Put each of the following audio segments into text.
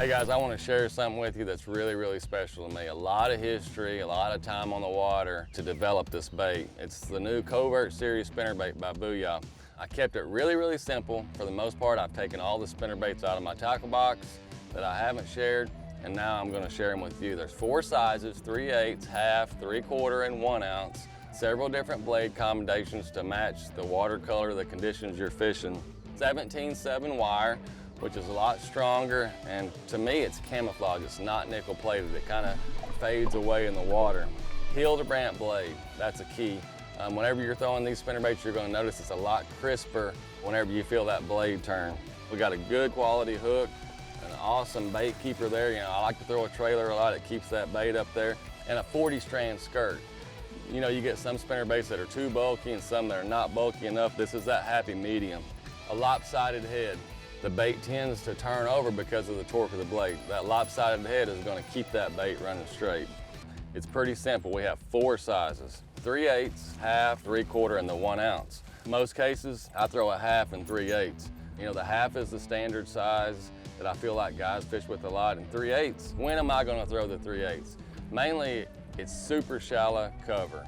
Hey guys, I want to share something with you that's really, really special to me. A lot of history, a lot of time on the water to develop this bait. It's the new Covert Series Spinnerbait by Booyah. I kept it really, really simple. For the most part, I've taken all the spinnerbaits out of my tackle box that I haven't shared, and now I'm going to share them with you. There's 4 sizes, 3/8, half, 3/4, and 1 ounce. Several different blade combinations to match the water color, the conditions you're fishing. 17/7 wire, which is a lot stronger, and to me it's camouflage. It's not nickel plated. It kind of fades away in the water. Hildebrandt blade, that's a key. Whenever you're throwing these spinnerbaits, you're going to notice it's a lot crisper whenever you feel that blade turn. We got a good quality hook, an awesome bait keeper there. You know, I like to throw a trailer a lot. It keeps that bait up there, and a 40-strand skirt. You know, you get some spinnerbaits that are too bulky and some that are not bulky enough. This is that happy medium. A lopsided head. The bait tends to turn over because of the torque of the blade. That lopsided head is going to keep that bait running straight. It's pretty simple. We have 4 sizes, 3/8, half, 3/4, and the 1 ounce. In most cases, I throw a half and 3/8. You know, the half is the standard size that I feel like guys fish with a lot, and 3/8. When am I going to throw the 3/8? Mainly, it's super shallow cover.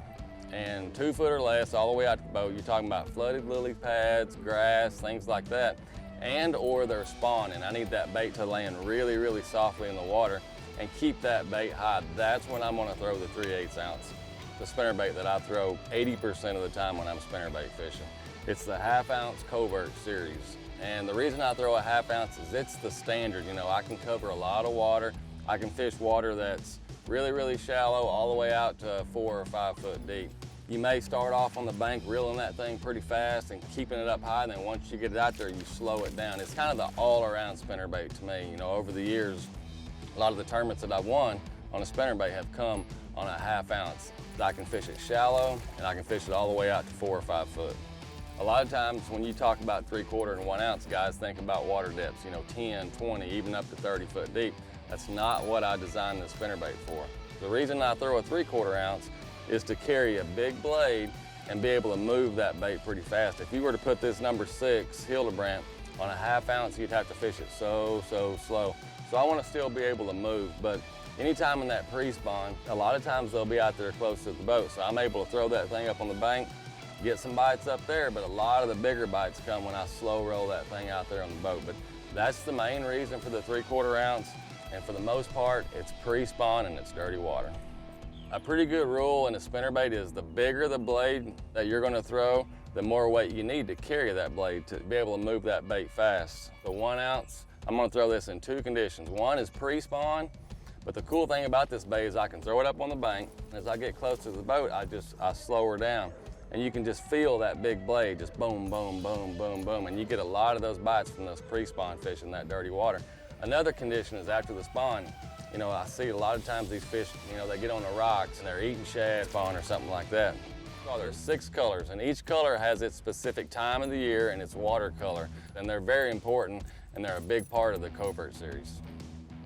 And 2 foot or less all the way out to the boat. You're talking about flooded lily pads, grass, things like that. And or they're spawning. I need that bait to land really, really softly in the water and keep that bait high. That's when I'm gonna throw the 3/8 ounce. The spinnerbait that I throw 80% of the time when I'm spinnerbait fishing. It's the half ounce Covert Series. And the reason I throw a half ounce is it's the standard. You know, I can cover a lot of water. I can fish water that's really, really shallow all the way out to 4 or 5 foot deep. You may start off on the bank reeling that thing pretty fast and keeping it up high, and then once you get it out there, you slow it down. It's kind of the all-around spinnerbait to me. You know, over the years, a lot of the tournaments that I've won on a spinnerbait have come on a half ounce. I can fish it shallow, and I can fish it all the way out to 4 or 5 foot. A lot of times when you talk about 3/4 and 1 ounce, guys think about water depths, you know, 10, 20, even up to 30 foot deep. That's not what I designed this spinnerbait for. The reason I throw a 3/4 ounce is to carry a big blade and be able to move that bait pretty fast. If you were to put this number 6 Hildebrandt on a half ounce, you'd have to fish it so slow. So I want to still be able to move, but anytime in that pre-spawn, a lot of times they'll be out there close to the boat. So I'm able to throw that thing up on the bank, get some bites up there, but a lot of the bigger bites come when I slow roll that thing out there on the boat. But that's the main reason for the 3/4 ounce. And for the most part, it's pre-spawn and it's dirty water. A pretty good rule in a spinnerbait is the bigger the blade that you're going to throw, the more weight you need to carry that blade to be able to move that bait fast. The 1 ounce, I'm going to throw this in 2 conditions. One is pre-spawn, but the cool thing about this bait is I can throw it up on the bank. As I get close to the boat, I slow her down. And you can just feel that big blade, just boom, boom, boom, boom, boom. And you get a lot of those bites from those pre-spawn fish in that dirty water. Another condition is after the spawn. You know, I see a lot of times these fish, you know, they get on the rocks and they're eating shad spawn or something like that. Well, there's 6 colors, and each color has its specific time of the year and its water color. And they're very important, and they're a big part of the Covert Series.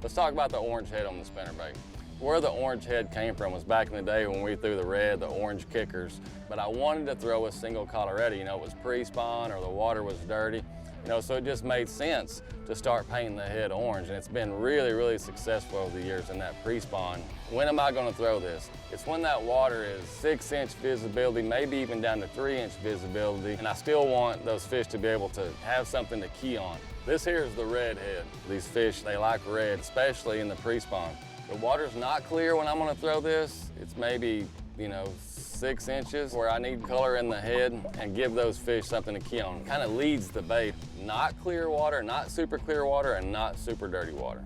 Let's talk about the orange head on the spinnerbait. Where the orange head came from was back in the day when we threw the red, the orange kickers. But I wanted to throw a single Colorado. You know, it was pre-spawn or the water was dirty. You know, so it just made sense to start painting the head orange, and it's been really, really successful over the years in that pre-spawn. When am I going to throw this? It's when that water is 6-inch visibility, maybe even down to 3-inch visibility, and I still want those fish to be able to have something to key on. This here is the red head. These fish, they like red, especially in the pre-spawn. The water's not clear when I'm going to throw this. It's maybe, you know, 6 inches where I need color in the head and give those fish something to key on. Kind of leads the bait. Not clear water, not super clear water, and not super dirty water.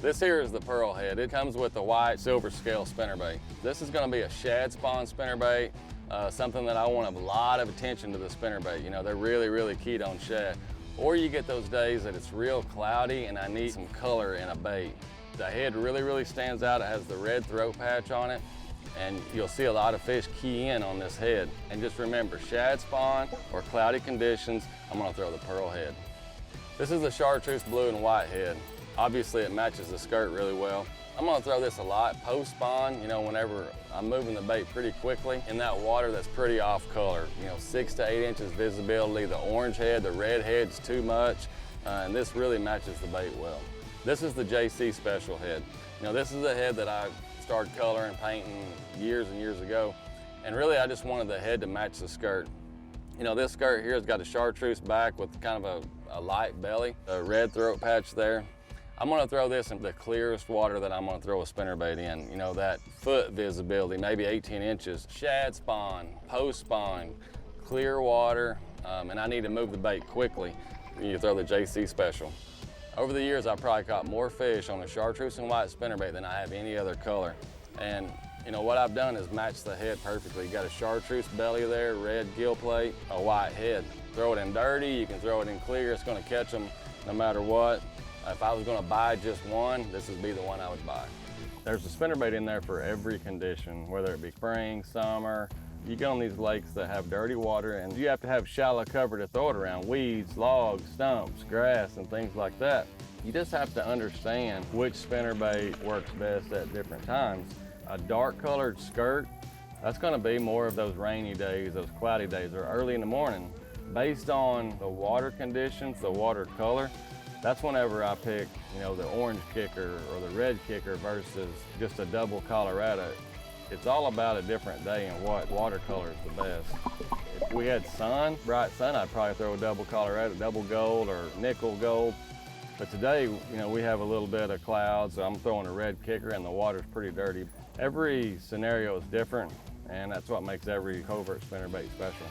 This here is the pearl head. It comes with the white silver scale spinnerbait. This is going to be a shad spawn spinnerbait, something that I want a lot of attention to the spinnerbait. You know, they're really, really keyed on shad. Or you get those days that it's real cloudy and I need some color in a bait. The head really, really stands out. It has the red throat patch on it. And you'll see a lot of fish key in on this head. And just remember, shad spawn or cloudy conditions, I'm gonna throw the pearl head. This is the chartreuse blue and white head. Obviously it matches the skirt really well. I'm gonna throw this a lot post-spawn, you know, whenever I'm moving the bait pretty quickly in that water that's pretty off color. You know, 6 to 8 inches visibility, the orange head, the red head's too much, and this really matches the bait well. This is the JC Special head. You know, this is a head that I started coloring, painting years and years ago. And really, I just wanted the head to match the skirt. You know, this skirt here has got a chartreuse back with kind of a light belly, a red throat patch there. I'm gonna throw this in the clearest water that I'm gonna throw a spinnerbait in. You know, that foot visibility, maybe 18 inches. Shad spawn, post spawn, clear water, and I need to move the bait quickly. You throw the JC Special. Over the years, I've probably caught more fish on a chartreuse and white spinnerbait than I have any other color. And you know, what I've done is match the head perfectly. You got a chartreuse belly there, red gill plate, a white head. Throw it in dirty, you can throw it in clear, it's gonna catch them no matter what. If I was gonna buy just one, this would be the one I would buy. There's a spinnerbait in there for every condition, whether it be spring, summer. You get on these lakes that have dirty water and you have to have shallow cover to throw it around, weeds, logs, stumps, grass, and things like that. You just have to understand which spinnerbait works best at different times. A dark colored skirt, that's gonna be more of those rainy days, those cloudy days, or early in the morning. Based on the water conditions, the water color, that's whenever I pick, you know, the orange kicker or the red kicker versus just a double Colorado. It's all about a different day and what water color is the best. If we had sun, bright sun, I'd probably throw a double Colorado, double gold or nickel gold. But today, you know, we have a little bit of clouds, so I'm throwing a red kicker and the water's pretty dirty. Every scenario is different, and that's what makes every covert spinnerbait special.